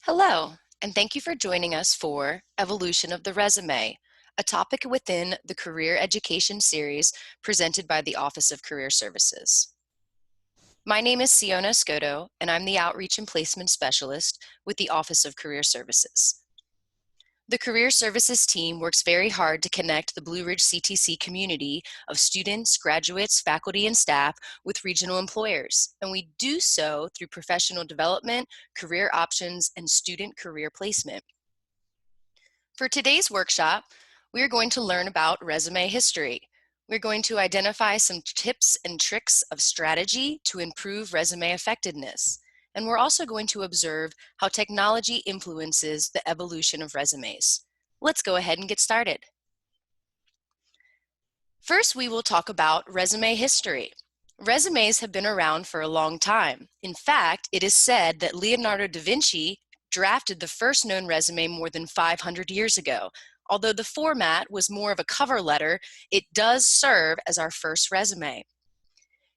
Hello, and thank you for joining us for Evolution of the Resume, a topic within the Career Education series presented by the Office of Career Services. My name is Siona Escoto, and I'm the Outreach and Placement Specialist with the Office of Career Services. The Career Services team works very hard to connect the Blue Ridge CTC community of students, graduates, faculty, and staff with regional employers, and we do so through professional development, career options, and student career placement. For today's workshop, we are going to learn about resume history. We're going to identify some tips and tricks of strategy to improve resume effectiveness. And we're also going to observe how technology influences the evolution of resumes. Let's go ahead and get started. First, we will talk about resume history. Resumes have been around for a long time. In fact, it is said that Leonardo da Vinci drafted the first known resume more than 500 years ago. Although the format was more of a cover letter, it does serve as our first resume.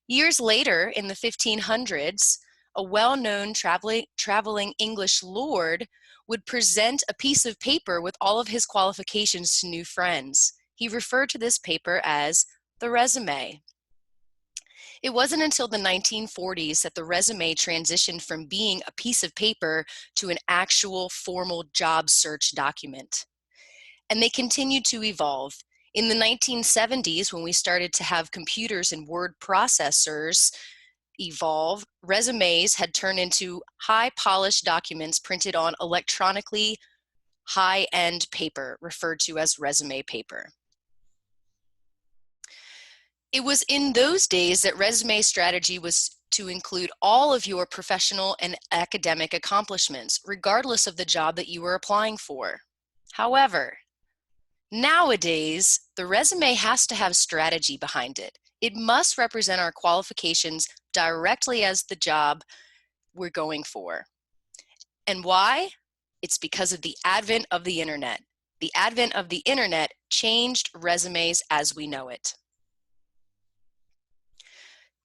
Years later, in the 1500s, a well-known traveling English lord would present a piece of paper with all of his qualifications to new friends. He referred to this paper as the resume. It wasn't until the 1940s that the resume transitioned from being a piece of paper to an actual formal job search document. And they continued to evolve. In the 1970s, when we started to have computers and word processors evolve, resumes had turned into high-polished documents printed on electronically high-end paper, referred to as resume paper. It was in those days that resume strategy was to include all of your professional and academic accomplishments, regardless of the job that you were applying for. However, nowadays, the resume has to have strategy behind it. It must represent our qualifications directly as the job we're going for. And why? It's because of the advent of the internet. The advent of the internet changed resumes as we know it.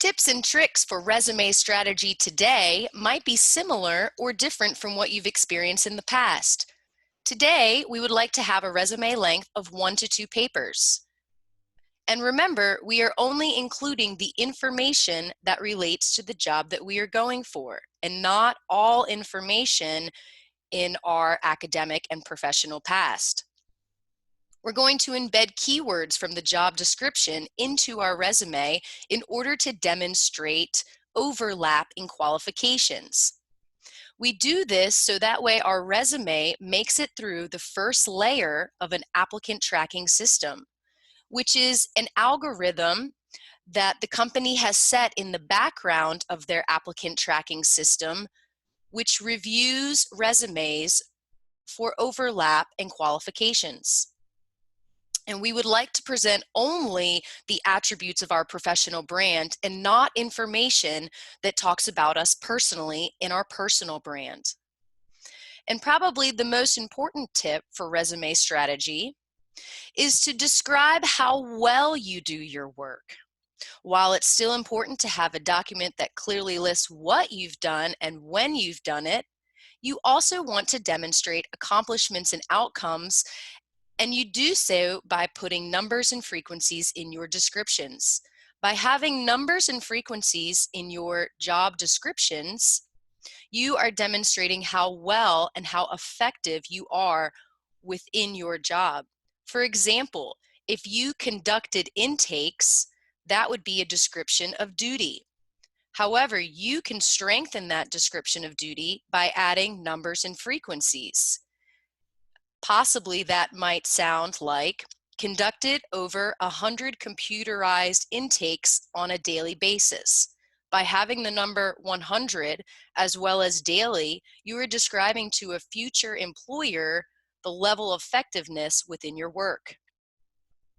Tips and tricks for resume strategy today might be similar or different from what you've experienced in the past. Today, we would like to have a resume length of 1 to 2 papers. And remember, we are only including the information that relates to the job that we are going for, and not all information in our academic and professional past. We're going to embed keywords from the job description into our resume in order to demonstrate overlap in qualifications. We do this so that way our resume makes it through the first layer of an applicant tracking system, which is an algorithm that the company has set in the background of their applicant tracking system, which reviews resumes for overlap and qualifications. And we would like to present only the attributes of our professional brand and not information that talks about us personally in our personal brand. And probably the most important tip for resume strategy is to describe how well you do your work. While it's still important to have a document that clearly lists what you've done and when you've done it, you also want to demonstrate accomplishments and outcomes, and you do so by putting numbers and frequencies in your descriptions. By having numbers and frequencies in your job descriptions, you are demonstrating how well and how effective you are within your job. For example, if you conducted intakes, that would be a description of duty. However, you can strengthen that description of duty by adding numbers and frequencies. Possibly that might sound like conducted over 100 computerized intakes on a daily basis. By having the number 100 as well as daily, you are describing to a future employer the level of effectiveness within your work.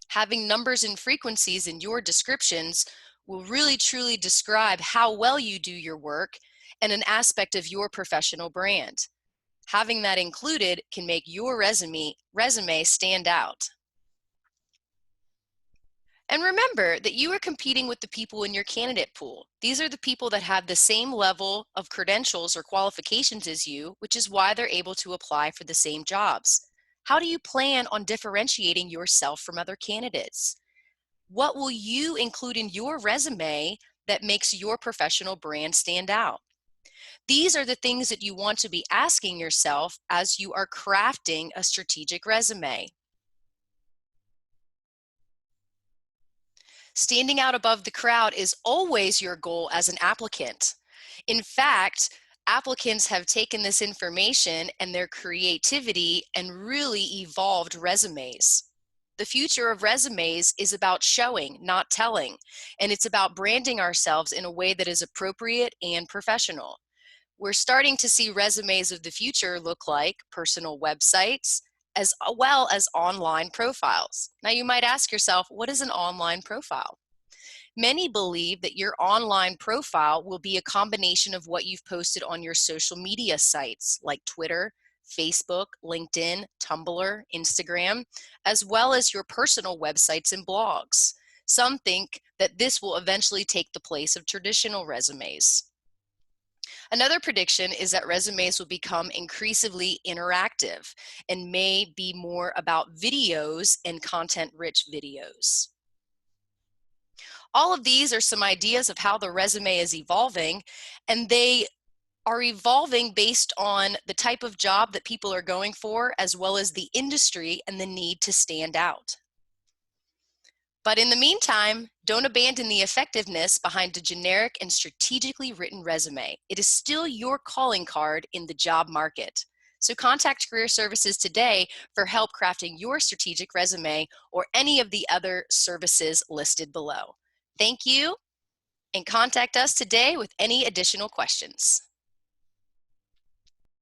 Having numbers and frequencies in your descriptions will really truly describe how well you do your work and an aspect of your professional brand. Having that included can make your resume stand out. And remember that you are competing with the people in your candidate pool. These are the people that have the same level of credentials or qualifications as you, which is why they're able to apply for the same jobs. How do you plan on differentiating yourself from other candidates? What will you include in your resume that makes your professional brand stand out? These are the things that you want to be asking yourself as you are crafting a strategic resume. Standing out above the crowd is always your goal as an applicant. In fact, applicants have taken this information and their creativity and really evolved resumes. The future of resumes is about showing, not telling, and it's about branding ourselves in a way that is appropriate and professional. We're starting to see resumes of the future look like personal websites as well as online profiles. Now, you might ask yourself, what is an online profile? Many believe that your online profile will be a combination of what you've posted on your social media sites like Twitter, Facebook, LinkedIn, Tumblr, Instagram, as well as your personal websites and blogs. Some think that this will eventually take the place of traditional resumes. Another prediction is that resumes will become increasingly interactive and may be more about videos and content-rich videos. All of these are some ideas of how the resume is evolving, and they are evolving based on the type of job that people are going for, as well as the industry and the need to stand out. But in the meantime, don't abandon the effectiveness behind a generic and strategically written resume. It is still your calling card in the job market. So contact Career Services today for help crafting your strategic resume or any of the other services listed below. Thank you, and contact us today with any additional questions.